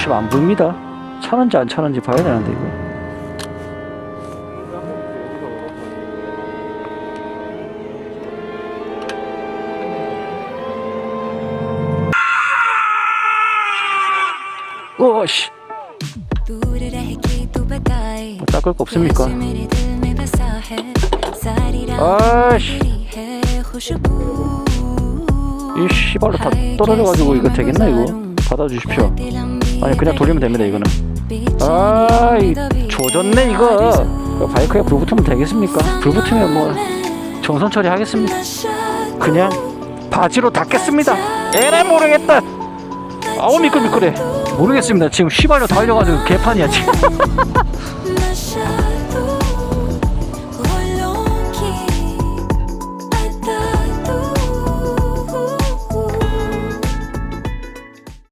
씨, 안 보입니다. 차는지 안 차는지 봐야 되는데 이거. 오씨, 뭐 닦을 거 없습니까? 아씨, 이 씨발로 다 떨어져가지고 이거 되겠나 이거? 받아주십시오. 아니 그냥 돌리면 됩니다 이거는. 아이 조졌네 이거. 바이크에 불 붙으면 되겠습니까? 불 붙으면 뭐 정선 처리하겠습니다. 그냥 바지로 닦겠습니다. 에라 모르겠다. 아우 미끌미끌해. 모르겠습니다. 지금 휘발유 달려가지고 개판이야 지금.